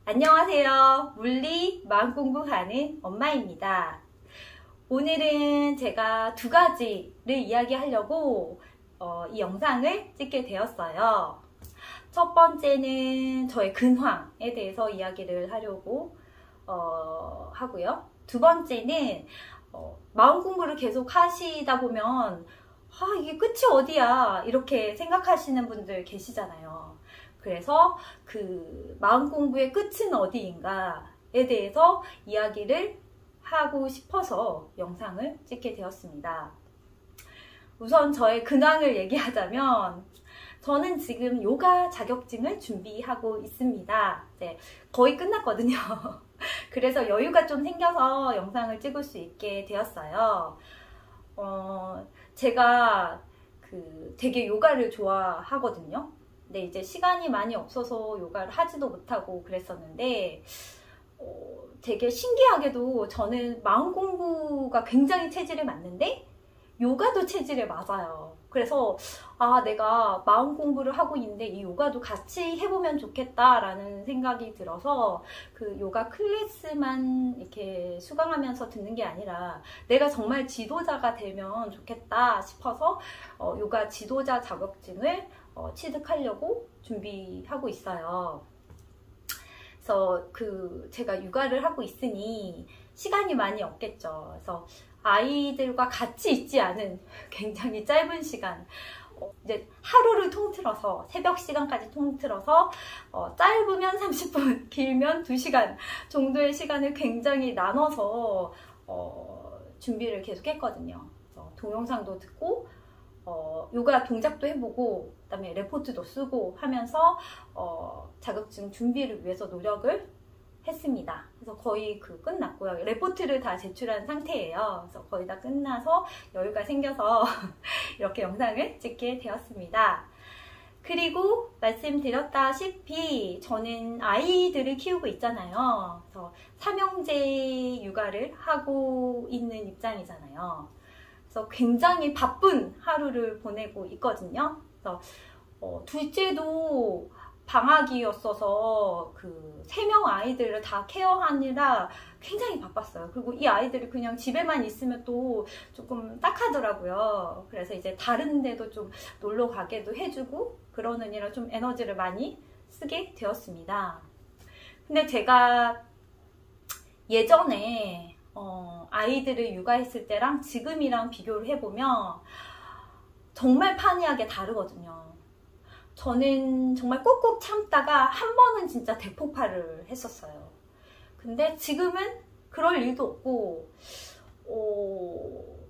안녕하세요. 물리 마음 공부하는 엄마입니다. 오늘은 제가 두 가지를 이야기하려고 이 영상을 찍게 되었어요. 첫 번째는 저의 근황에 대해서 이야기를 하려고 하고요. 두 번째는 마음 공부를 계속 하시다 보면 이게 끝이 어디야 이렇게 생각하시는 분들 계시잖아요. 그래서 그 마음 공부의 끝은 어디인가에 대해서 이야기를 하고 싶어서 영상을 찍게 되었습니다. 우선 저의 근황을 얘기하자면 저는 지금 요가 자격증을 준비하고 있습니다. 네, 거의 끝났거든요. 그래서 여유가 좀 생겨서 영상을 찍을 수 있게 되었어요. 제가 되게 요가를 좋아하거든요. 근데 이제 시간이 많이 없어서 요가를 하지도 못하고 그랬었는데 되게 신기하게도 저는 마음 공부가 굉장히 체질에 맞는데 요가도 체질에 맞아요. 그래서 내가 마음 공부를 하고 있는데 이 요가도 같이 해보면 좋겠다라는 생각이 들어서 그 요가 클래스만 이렇게 수강하면서 듣는 게 아니라 내가 정말 지도자가 되면 좋겠다 싶어서 요가 지도자 자격증을 취득하려고 준비하고 있어요. 그래서 제가 육아를 하고 있으니 시간이 많이 없겠죠. 그래서 아이들과 같이 있지 않은 굉장히 짧은 시간, 이제 하루를 통틀어서 새벽 시간까지 통틀어서 짧으면 30분, 길면 2시간 정도의 시간을 굉장히 나눠서 준비를 계속 했거든요. 동영상도 듣고 요가 동작도 해보고 그다음에 레포트도 쓰고 하면서 자격증 준비를 위해서 노력을 했습니다. 그래서 거의 끝났고요. 레포트를 다 제출한 상태예요. 그래서 거의 다 끝나서 여유가 생겨서 이렇게 영상을 찍게 되었습니다. 그리고 말씀드렸다시피 저는 아이들을 키우고 있잖아요. 그래서 삼형제 육아를 하고 있는 입장이잖아요. 그래서 굉장히 바쁜 하루를 보내고 있거든요. 그래서 둘째도 방학이었어서 3명 아이들을 다 케어하느라 굉장히 바빴어요. 그리고 이 아이들이 그냥 집에만 있으면 또 조금 딱하더라고요. 그래서 이제 다른 데도 좀 놀러 가게도 해주고 그러느니라 좀 에너지를 많이 쓰게 되었습니다. 근데 제가 예전에 아이들을 육아했을 때랑 지금이랑 비교를 해보면 정말 판이하게 다르거든요. 저는 정말 꾹꾹 참다가 한 번은 진짜 대폭발을 했었어요. 근데 지금은 그럴 일도 없고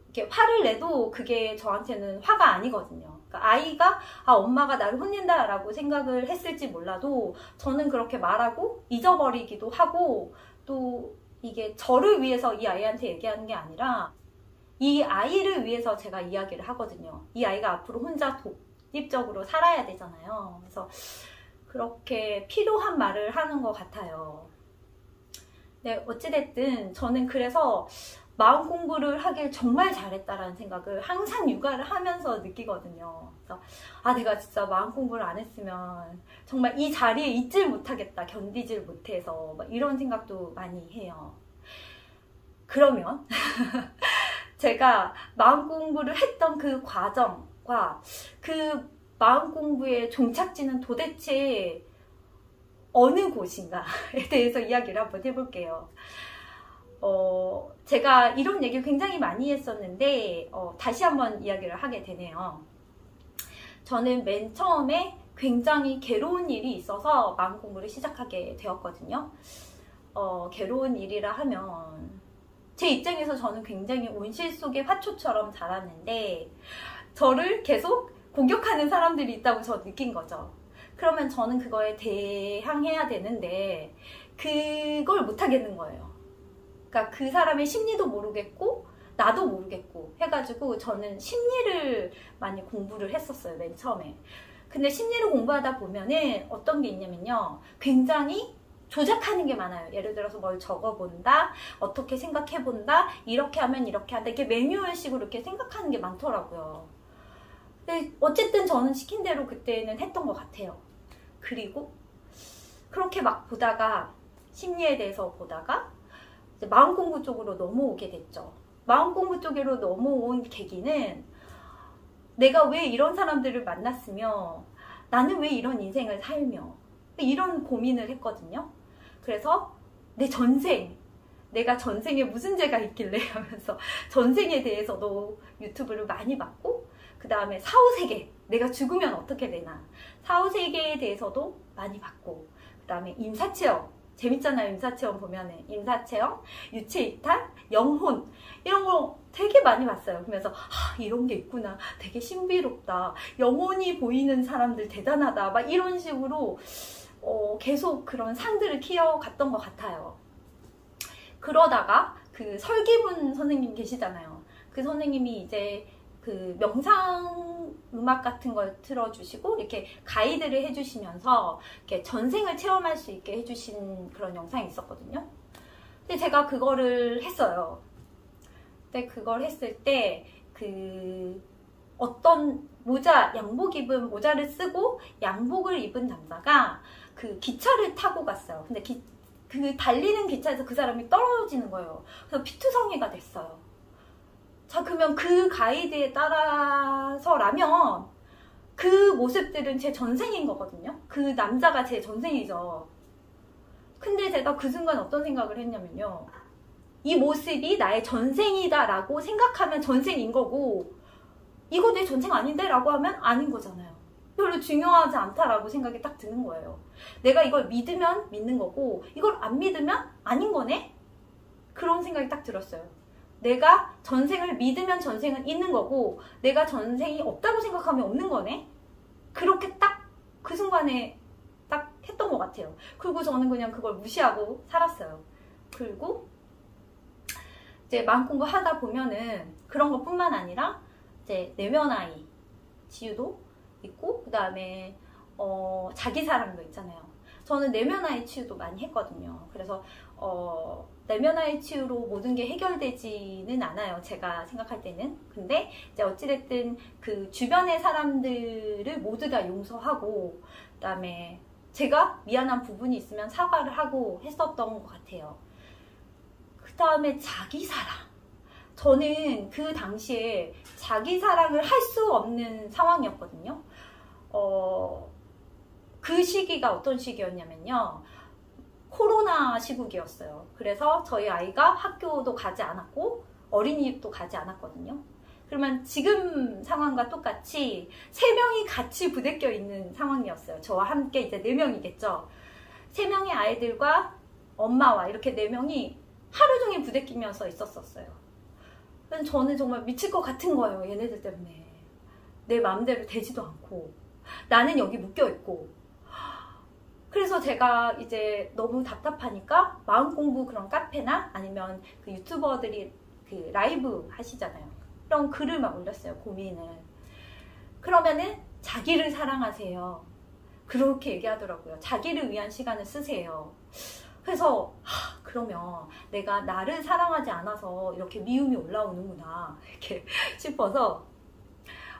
이렇게 화를 내도 그게 저한테는 화가 아니거든요. 그러니까 아이가 엄마가 나를 혼낸다 라고 생각을 했을지 몰라도 저는 그렇게 말하고 잊어버리기도 하고 또 이게 저를 위해서 이 아이한테 얘기하는 게 아니라 이 아이를 위해서 제가 이야기를 하거든요. 이 아이가 앞으로 혼자 독립적으로 살아야 되잖아요. 그래서 그렇게 필요한 말을 하는 것 같아요. 네, 어찌됐든 저는 그래서 마음 공부를 하길 정말 잘했다라는 생각을 항상 육아를 하면서 느끼거든요. 그래서 내가 진짜 마음 공부를 안 했으면 정말 이 자리에 있질 못하겠다, 견디질 못해서 막 이런 생각도 많이 해요. 그러면 제가 마음 공부를 했던 그 과정과 그 마음 공부의 종착지는 도대체 어느 곳인가에 대해서 이야기를 한번 해볼게요. 제가 이런 얘기를 굉장히 많이 했었는데 다시 한번 이야기를 하게 되네요. 저는 맨 처음에 굉장히 괴로운 일이 있어서 마음 공부를 시작하게 되었거든요. 괴로운 일이라 하면 제 입장에서 저는 굉장히 온실 속의 화초처럼 자랐는데 저를 계속 공격하는 사람들이 있다고 저 느낀 거죠. 그러면 저는 그거에 대항해야 되는데 그걸 못 하겠는 거예요. 그러니까 그 사람의 심리도 모르겠고 나도 모르겠고 해가지고 저는 심리를 많이 공부를 했었어요, 맨 처음에. 근데 심리를 공부하다 보면은 어떤 게 있냐면요, 굉장히 조작하는 게 많아요. 예를 들어서 뭘 적어본다, 어떻게 생각해본다, 이렇게 하면 이렇게 한다, 이렇게 매뉴얼식으로 이렇게 생각하는 게 많더라고요. 근데 어쨌든 저는 시킨 대로 그때는 했던 것 같아요. 그리고 그렇게 막 보다가 심리에 대해서 보다가 이제 마음 공부 쪽으로 넘어오게 됐죠. 마음 공부 쪽으로 넘어온 계기는 내가 왜 이런 사람들을 만났으며 나는 왜 이런 인생을 살며 이런 고민을 했거든요. 그래서 내 전생, 내가 전생에 무슨 죄가 있길래 하면서 전생에 대해서도 유튜브를 많이 봤고, 그 다음에 사후세계, 내가 죽으면 어떻게 되나, 사후세계에 대해서도 많이 봤고, 그 다음에 임사체험, 재밌잖아요. 임사체험 보면은 임사체험, 유체이탈, 영혼 이런 거 되게 많이 봤어요. 그러면서 이런 게 있구나, 되게 신비롭다, 영혼이 보이는 사람들 대단하다, 막 이런 식으로 계속 그런 상들을 키워갔던 것 같아요. 그러다가 그 설기문 선생님 계시잖아요. 그 선생님이 이제 그 명상 음악 같은 걸 틀어주시고 이렇게 가이드를 해주시면서 이렇게 전생을 체험할 수 있게 해주신 그런 영상이 있었거든요. 근데 제가 그거를 했어요. 근데 그걸 했을 때 그 어떤 양복 입은 모자를 쓰고 양복을 입은 남자가 그 기차를 타고 갔어요. 근데 그 달리는 기차에서 그 사람이 떨어지는 거예요. 그래서 피투성이가 됐어요. 자, 그러면 그 가이드에 따라서라면 그 모습들은 제 전생인 거거든요. 그 남자가 제 전생이죠. 근데 제가 그 순간 어떤 생각을 했냐면요, 이 모습이 나의 전생이다 라고 생각하면 전생인 거고, 이거 내 전생 아닌데? 라고 하면 아닌 거잖아요. 별로 중요하지 않다라고 생각이 딱 드는 거예요. 내가 이걸 믿으면 믿는 거고, 이걸 안 믿으면 아닌 거네? 그런 생각이 딱 들었어요. 내가 전생을 믿으면 전생은 있는 거고, 내가 전생이 없다고 생각하면 없는 거네? 그렇게 딱 그 순간에 딱 했던 것 같아요. 그리고 저는 그냥 그걸 무시하고 살았어요. 그리고 이제 마음 공부 하다 보면은 그런 것뿐만 아니라 이제 내면아이 치유도 있고, 그 다음에 자기사랑도 있잖아요. 저는 내면아이 치유도 많이 했거든요. 그래서 내면아이 치유로 모든 게 해결되지는 않아요, 제가 생각할 때는. 근데 이제 어찌됐든 그 주변의 사람들을 모두 다 용서하고, 그 다음에 제가 미안한 부분이 있으면 사과를 하고 했었던 것 같아요. 그 다음에 자기사랑. 저는 그 당시에 자기사랑을 할 수 없는 상황이었거든요. 그 시기가 어떤 시기였냐면요, 코로나 시국이었어요. 그래서 저희 아이가 학교도 가지 않았고 어린이집도 가지 않았거든요. 그러면 지금 상황과 똑같이 3명이 같이 부대껴 있는 상황이었어요. 저와 함께 이제 4명이겠죠. 3명의 아이들과 엄마와 이렇게 4명이 하루 종일 부대끼면서 있었어요. 저는 정말 미칠 것 같은 거예요. 얘네들 때문에. 내 마음대로 되지도 않고 나는 여기 묶여있고. 그래서 제가 이제 너무 답답하니까 마음공부 그런 카페나 아니면 그 유튜버들이 그 라이브 하시잖아요. 그런 글을 막 올렸어요, 고민을. 그러면은 자기를 사랑하세요, 그렇게 얘기하더라고요. 자기를 위한 시간을 쓰세요. 그래서 그러면 내가 나를 사랑하지 않아서 이렇게 미움이 올라오는구나 이렇게 싶어서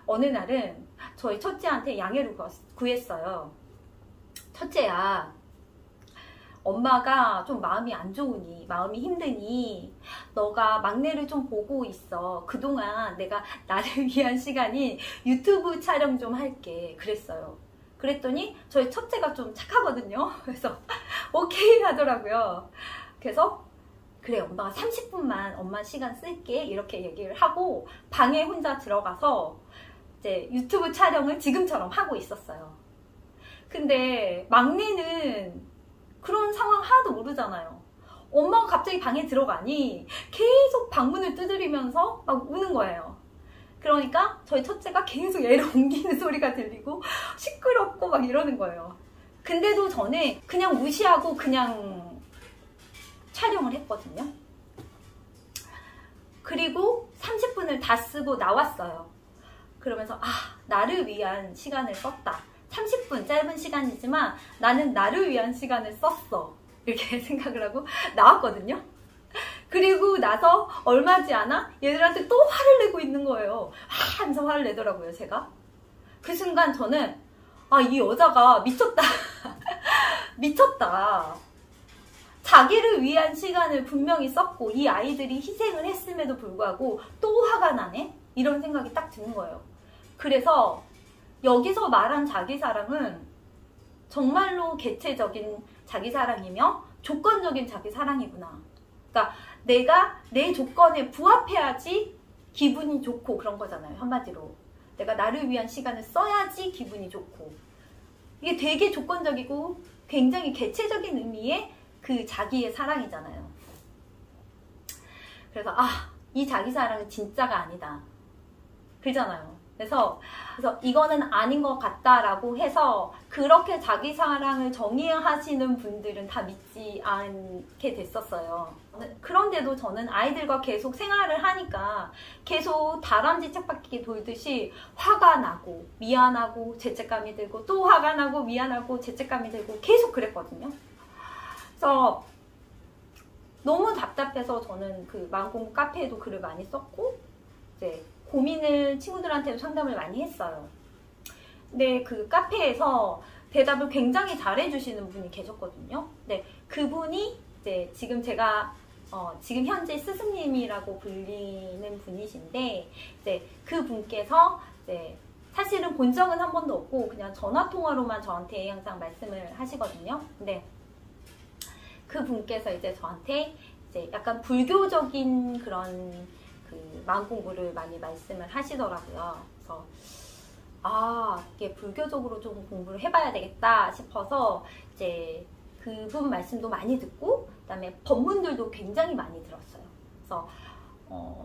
어느 날은 저희 첫째한테 양해를 구했어요. 첫째야, 엄마가 좀 마음이 안 좋으니, 마음이 힘드니 너가 막내를 좀 보고 있어. 그동안 내가 나를 위한 시간이 유튜브 촬영 좀 할게 그랬어요. 그랬더니 저희 첫째가 좀 착하거든요. 그래서 오케이 하더라고요. 그래서 그래, 엄마가 30분만 엄마 시간 쓸게 이렇게 얘기를 하고 방에 혼자 들어가서 이제 유튜브 촬영을 지금처럼 하고 있었어요. 근데 막내는 그런 상황 하나도 모르잖아요. 엄마가 갑자기 방에 들어가니 계속 방문을 두드리면서 막 우는 거예요. 그러니까 저희 첫째가 계속 얘를 옮기는 소리가 들리고 시끄럽고 막 이러는 거예요. 근데도 저는 그냥 무시하고 그냥 촬영을 했거든요. 그리고 30분을 다 쓰고 나왔어요. 그러면서 나를 위한 시간을 썼다. 30분 짧은 시간이지만 나는 나를 위한 시간을 썼어. 이렇게 생각을 하고 나왔거든요. 그리고 나서 얼마 지 않아 얘들한테 또 화를 내고 있는 거예요. 하면서 화를 내더라고요, 제가. 그 순간 저는 이 여자가 미쳤다. 미쳤다. 자기를 위한 시간을 분명히 썼고 이 아이들이 희생을 했음에도 불구하고 또 화가 나네? 이런 생각이 딱 드는 거예요. 그래서 여기서 말한 자기사랑은 정말로 개체적인 자기사랑이며 조건적인 자기사랑이구나. 그러니까 내가 내 조건에 부합해야지 기분이 좋고 그런 거잖아요. 한마디로. 내가 나를 위한 시간을 써야지 기분이 좋고. 이게 되게 조건적이고 굉장히 개체적인 의미의 그 자기의 사랑이잖아요. 그래서 이 자기사랑은 진짜가 아니다. 그러잖아요. 그래서 이거는 아닌 것 같다라고 해서 그렇게 자기사랑을 정의하시는 분들은 다 믿지 않게 됐었어요. 그런데도 저는 아이들과 계속 생활을 하니까 계속 다람쥐 쳇바퀴 돌듯이 화가 나고 미안하고 죄책감이 들고 또 화가 나고 미안하고 죄책감이 들고 계속 그랬거든요. 그래서 너무 답답해서 저는 그 마음공부 카페에도 글을 많이 썼고 이제 고민을 친구들한테도 상담을 많이 했어요. 근데 그 카페에서 대답을 굉장히 잘해주시는 분이 계셨거든요. 네, 그분이 이제 지금 제가 지금 현재 스승님이라고 불리는 분이신데 이제 그 분께서 이제 사실은 본 적은 한 번도 없고 그냥 전화 통화로만 저한테 항상 말씀을 하시거든요. 근데 그 분께서 이제 저한테 이제 약간 불교적인 그런 그 마음 공부를 많이 말씀을 하시더라고요. 그래서 이게 불교적으로 좀 공부를 해봐야 되겠다 싶어서 이제 그분 말씀도 많이 듣고 그다음에 법문들도 굉장히 많이 들었어요. 그래서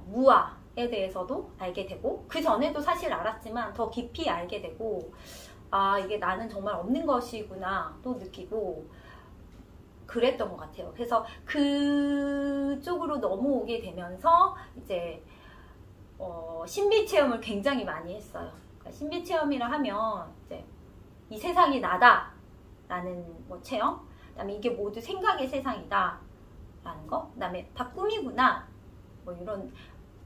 무아에 대해서도 알게 되고 그 전에도 사실 알았지만 더 깊이 알게 되고 이게 나는 정말 없는 것이구나 또 느끼고 그랬던 것 같아요. 그래서 그쪽으로 넘어오게 되면서 이제 신비 체험을 굉장히 많이 했어요. 그러니까 신비 체험이라 하면 이제 이 세상이 나다라는 뭐 체험, 그다음에 이게 모두 생각의 세상이다라는 거, 그다음에 다 꿈이구나 뭐 이런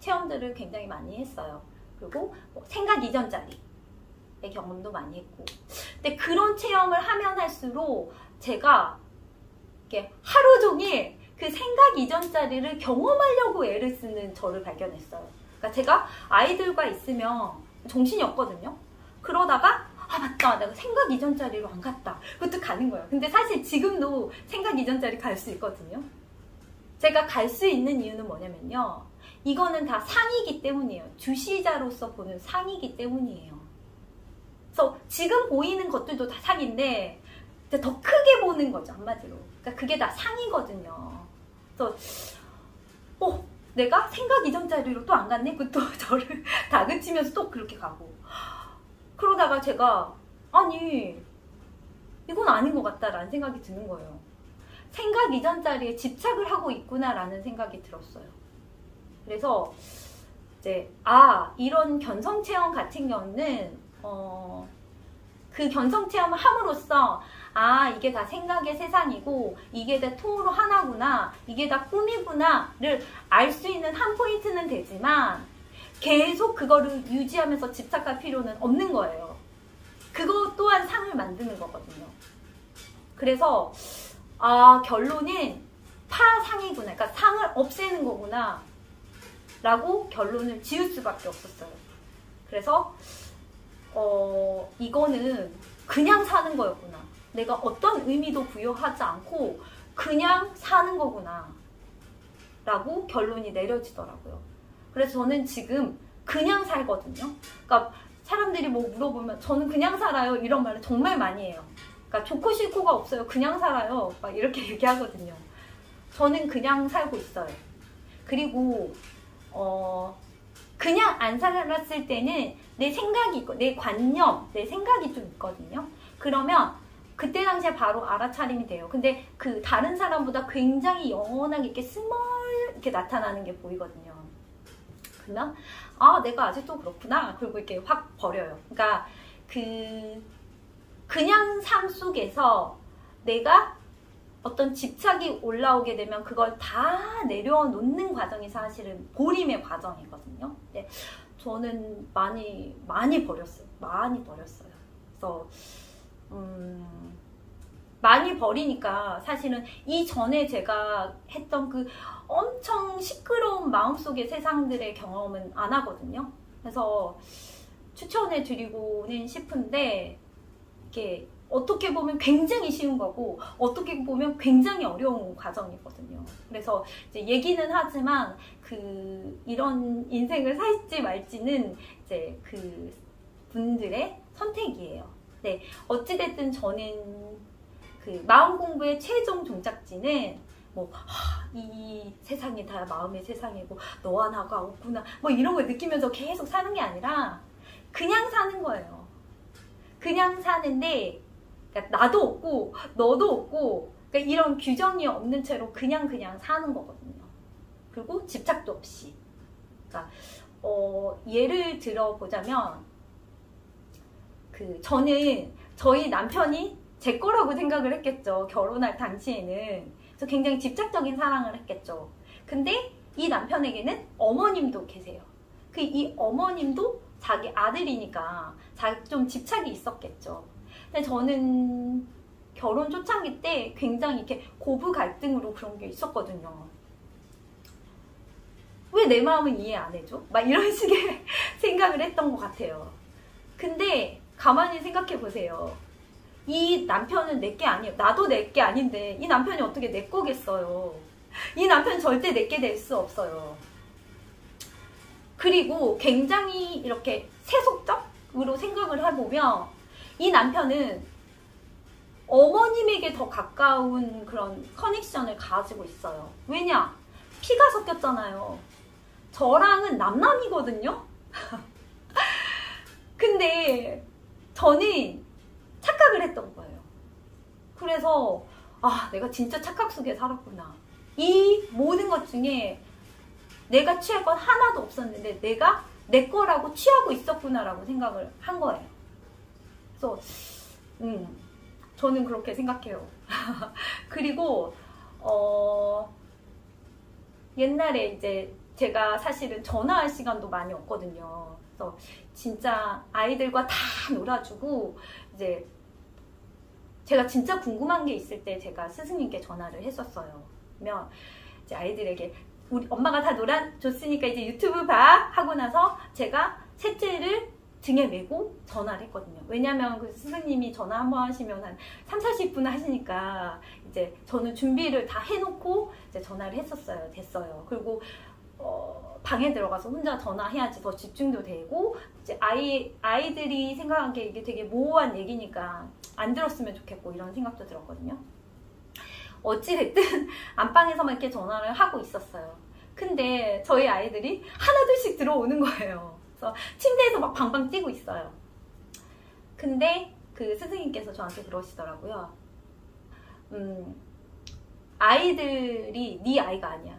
체험들을 굉장히 많이 했어요. 그리고 뭐 생각 이전짜리의 경험도 많이 했고, 근데 그런 체험을 하면 할수록 제가 하루 종일 그 생각 이전짜리를 경험하려고 애를 쓰는 저를 발견했어요. 그러니까 제가 아이들과 있으면 정신이 없거든요. 그러다가 맞다, 내가 생각 이전짜리로 안 갔다. 그것도 가는 거예요. 근데 사실 지금도 생각 이전짜리 갈 수 있거든요. 제가 갈 수 있는 이유는 뭐냐면요. 이거는 다 상이기 때문이에요. 주시자로서 보는 상이기 때문이에요. 그래서 지금 보이는 것들도 다 상인데 더 크게 보는 거죠, 한마디로. 그러니까 그게 다 상이거든요. 그래서 내가 생각 이전짜리로 또 안 갔네? 또 저를 다그치면서 또 그렇게 가고. 그러다가 제가 아니 이건 아닌 것 같다라는 생각이 드는 거예요. 생각 이전짜리에 집착을 하고 있구나라는 생각이 들었어요. 그래서 이제 이런 견성체험 같은 경우는 그 견성체험을 함으로써 이게 다 생각의 세상이고 이게 다 통으로 하나구나, 이게 다 꿈이구나를 알 수 있는 한 포인트는 되지만 계속 그거를 유지하면서 집착할 필요는 없는 거예요. 그거 또한 상을 만드는 거거든요. 그래서 결론은 파상이구나, 그러니까 상을 없애는 거구나 라고 결론을 지을 수밖에 없었어요. 그래서 이거는 그냥 사는 거였구나, 내가 어떤 의미도 부여하지 않고 그냥 사는 거구나 라고 결론이 내려지더라고요. 그래서 저는 지금 그냥 살거든요. 그러니까 사람들이 뭐 물어보면 저는 그냥 살아요 이런 말을 정말 많이 해요. 그러니까 좋고 싫고가 없어요, 그냥 살아요 막 이렇게 얘기하거든요. 저는 그냥 살고 있어요. 그리고 그냥 안 살았을 때는 내 생각이 있고 내 관념, 내 생각이 좀 있거든요. 그러면 그때 당시에 바로 알아차림이 돼요. 근데 그 다른 사람보다 굉장히 영원하게 이렇게 스멀 나타나는 게 보이거든요. 그러면 내가 아직도 그렇구나. 그리고 이렇게 확 버려요. 그러니까 그냥 삶 속에서 내가 어떤 집착이 올라오게 되면 그걸 다 내려놓는 과정이 사실은 보림의 과정이거든요. 근데 저는 많이 버렸어요. 많이 버렸어요. 그래서 많이 버리니까 사실은 이전에 제가 했던 그 엄청 시끄러운 마음속의 세상들의 경험은 안 하거든요. 그래서 추천해 드리고는 싶은데, 이게 어떻게 보면 굉장히 쉬운 거고 어떻게 보면 굉장히 어려운 과정이거든요. 그래서 이제 얘기는 하지만 이런 인생을 살지 말지는 이제 그 분들의 선택이에요. 네, 어찌됐든 저는 그 마음 공부의 최종 종착지는 이 세상이 다 마음의 세상이고 너와 나가 없구나 이런 걸 느끼면서 계속 사는 게 아니라 그냥 사는 거예요. 그냥 사는데, 그러니까 나도 없고 너도 없고, 그러니까 이런 규정이 없는 채로 그냥 사는 거거든요. 그리고 집착도 없이. 그러니까 예를 들어 보자면, 저는 저희 남편이 제 거라고 생각을 했겠죠. 결혼할 당시에는. 그래서 굉장히 집착적인 사랑을 했겠죠. 근데 이 남편에게는 어머님도 계세요. 이 어머님도 자기 아들이니까 좀 집착이 있었겠죠. 근데 저는 결혼 초창기 때 굉장히 이렇게 고부 갈등으로 그런 게 있었거든요. 왜 내 마음은 이해 안 해줘? 이런 식의 생각을 했던 것 같아요. 근데 가만히 생각해 보세요. 이 남편은 내 게 아니에요. 나도 내 게 아닌데 이 남편이 어떻게 내 거겠어요. 이 남편 절대 내 게 될 수 없어요. 그리고 굉장히 이렇게 세속적으로 생각을 해보면 이 남편은 어머님에게 더 가까운 그런 커넥션을 가지고 있어요. 왜냐? 피가 섞였잖아요. 저랑은 남남이거든요. 근데 저는 착각을 했던 거예요. 그래서 내가 진짜 착각 속에 살았구나. 이 모든 것 중에 내가 취할 건 하나도 없었는데 내가 내 거라고 취하고 있었구나라고 생각을 한 거예요. 그래서 저는 그렇게 생각해요. 그리고 옛날에 이제 제가 사실은 전화할 시간도 많이 없거든요. 그래서 진짜 아이들과 다 놀아주고 이제 제가 진짜 궁금한 게 있을 때 제가 스승님께 전화를 했었어요. 그러면 이제 아이들에게 우리 엄마가 다 놀아줬으니까 이제 유튜브 봐 하고 나서 제가 셋째를 등에 메고 전화를 했거든요. 왜냐면 그 스승님이 전화 한번 하시면 한 30-40분 하시니까 이제 저는 준비를 다 해놓고 이제 전화를 했었어요. 됐어요. 그리고 방에 들어가서 혼자 전화해야지 더 집중도 되고, 이제 아이들이 생각한 게 이게 되게 모호한 얘기니까 안 들었으면 좋겠고 이런 생각도 들었거든요. 어찌됐든 안방에서만 이렇게 전화를 하고 있었어요. 근데 저희 아이들이 하나둘씩 들어오는 거예요. 그래서 침대에서 막 방방 뛰고 있어요. 근데 그 스승님께서 저한테 그러시더라고요. 아이들이 네 아이가 아니야.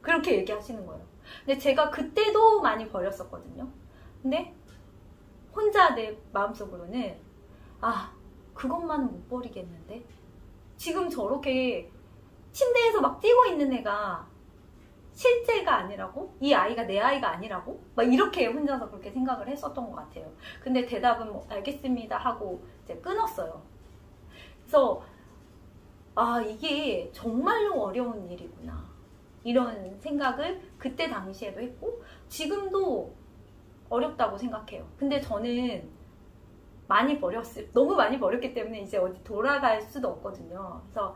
그렇게 얘기하시는 거예요. 근데 제가 그때도 많이 버렸었거든요. 근데 혼자 내 마음속으로는 그것만은 못 버리겠는데? 지금 저렇게 침대에서 막 뛰고 있는 애가 실제가 아니라고? 이 아이가 내 아이가 아니라고? 이렇게 혼자서 그렇게 생각을 했었던 것 같아요. 근데 대답은 알겠습니다 하고 이제 끊었어요. 그래서 이게 정말로 어려운 일이구나. 이런 생각을 그때 당시에도 했고 지금도 어렵다고 생각해요. 근데 저는 너무 많이 버렸기 때문에 이제 어디 돌아갈 수도 없거든요. 그래서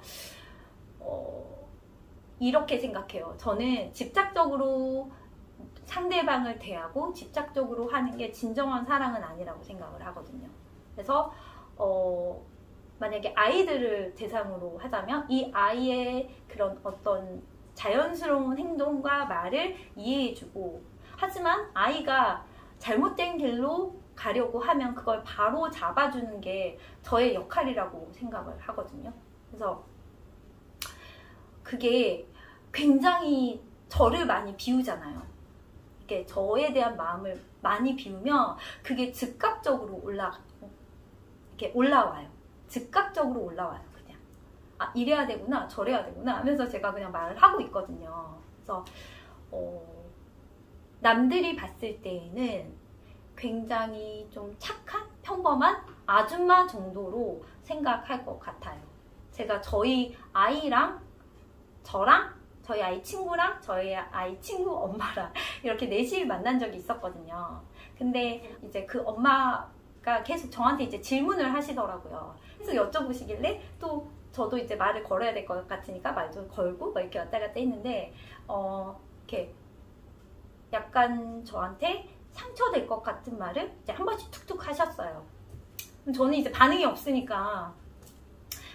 이렇게 생각해요. 저는 집착적으로 상대방을 대하고 집착적으로 하는 게 진정한 사랑은 아니라고 생각을 하거든요. 그래서 만약에 아이들을 대상으로 하자면 이 아이의 그런 어떤 자연스러운 행동과 말을 이해해주고, 하지만 아이가 잘못된 길로 가려고 하면 그걸 바로 잡아주는 게 저의 역할이라고 생각을 하거든요. 그래서 그게 굉장히 저를 많이 비우잖아요. 이렇게 저에 대한 마음을 많이 비우면 그게 즉각적으로 올라와요. 즉각적으로 올라와요. 그냥 이래야 되구나 저래야 되구나 하면서 제가 그냥 말을 하고 있거든요. 그래서 남들이 봤을 때에는 굉장히 좀 착한 평범한 아줌마 정도로 생각할 것 같아요. 제가 저희 아이랑 저랑 저희 아이 친구랑 저희 아이 친구 엄마랑 이렇게 넷이 만난 적이 있었거든요. 근데 이제 그 엄마가 계속 저한테 이제 질문을 하시더라고요. 그래서 여쭤보시길래 또 저도 이제 말을 걸어야 될 것 같으니까 말도 걸고 막 이렇게 왔다 갔다 했는데 이렇게 약간 저한테 상처될 것 같은 말을 이제 한 번씩 툭툭 하셨어요. 그럼 저는 이제 반응이 없으니까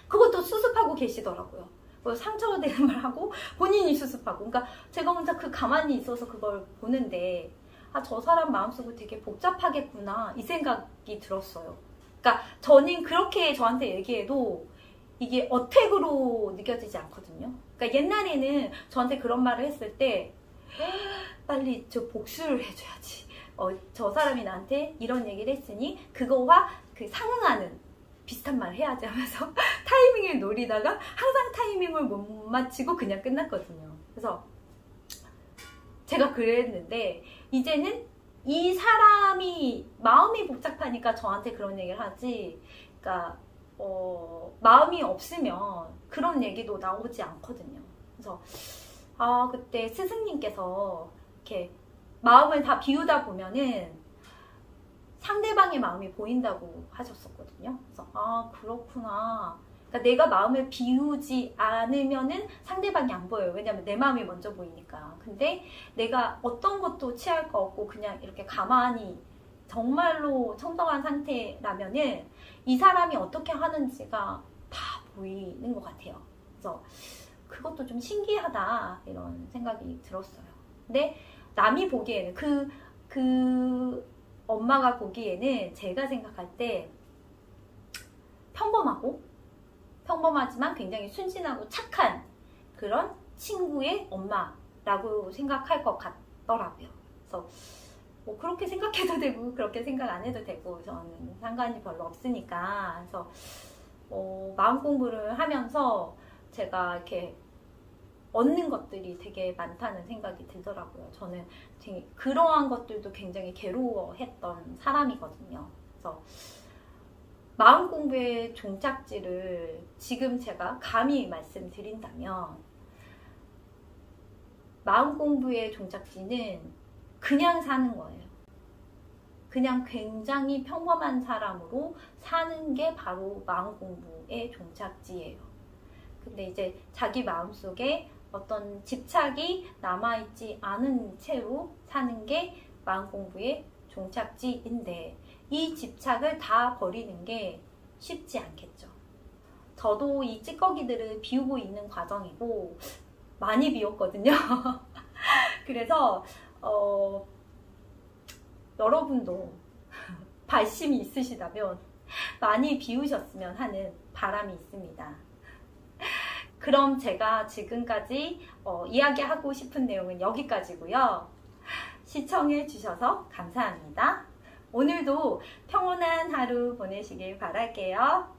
그것도 수습하고 계시더라고요. 상처되는 말 하고 본인이 수습하고. 그러니까 제가 혼자 가만히 있어서 그걸 보는데 저 사람 마음속은 되게 복잡하겠구나 이 생각이 들었어요. 그러니까 저는 그렇게 저한테 얘기해도 이게 어택으로 느껴지지 않거든요. 그러니까 옛날에는 저한테 그런 말을 했을 때 빨리 저 복수를 해줘야지. 저 사람이 나한테 이런 얘기를 했으니 그거와 상응하는 비슷한 말을 해야지 하면서 타이밍을 노리다가 항상 타이밍을 못 맞추고 그냥 끝났거든요. 그래서 제가 그랬는데 이제는 이 사람이 마음이 복잡하니까 저한테 그런 얘기를 하지, 그러니까 마음이 없으면 그런 얘기도 나오지 않거든요. 그래서 그때 스승님께서 이렇게 마음을 다 비우다 보면은 상대방의 마음이 보인다고 하셨었거든요. 그래서 그렇구나. 그러니까 내가 마음을 비우지 않으면은 상대방이 안 보여요. 왜냐면 내 마음이 먼저 보이니까. 근데 내가 어떤 것도 취할 거 없고 그냥 이렇게 가만히 정말로 청정한 상태라면은 이 사람이 어떻게 하는지가 다 보이는 것 같아요. 그래서 그것도 좀 신기하다 이런 생각이 들었어요. 근데 남이 보기에는 그 엄마가 보기에는 제가 생각할 때 평범하지만 굉장히 순진하고 착한 그런 친구의 엄마라고 생각할 것 같더라고요. 그래서 그렇게 생각해도 되고 그렇게 생각 안 해도 되고 저는 상관이 별로 없으니까. 그래서 마음 공부를 하면서 제가 이렇게 얻는 것들이 되게 많다는 생각이 들더라고요. 저는 되게 그러한 것들도 굉장히 괴로워했던 사람이거든요. 그래서 마음 공부의 종착지를 지금 제가 감히 말씀드린다면 마음 공부의 종착지는 그냥 사는 거예요. 그냥 굉장히 평범한 사람으로 사는 게 바로 마음 공부의 종착지예요. 근데 이제 자기 마음속에 어떤 집착이 남아있지 않은 채로 사는 게 마음 공부의 종착지인데 이 집착을 다 버리는 게 쉽지 않겠죠. 저도 이 찌꺼기들을 비우고 있는 과정이고 많이 비웠거든요. 그래서 여러분도 발심이 있으시다면 많이 비우셨으면 하는 바람이 있습니다. 그럼 제가 지금까지 이야기하고 싶은 내용은 여기까지고요. 시청해 주셔서 감사합니다. 오늘도 평온한 하루 보내시길 바랄게요.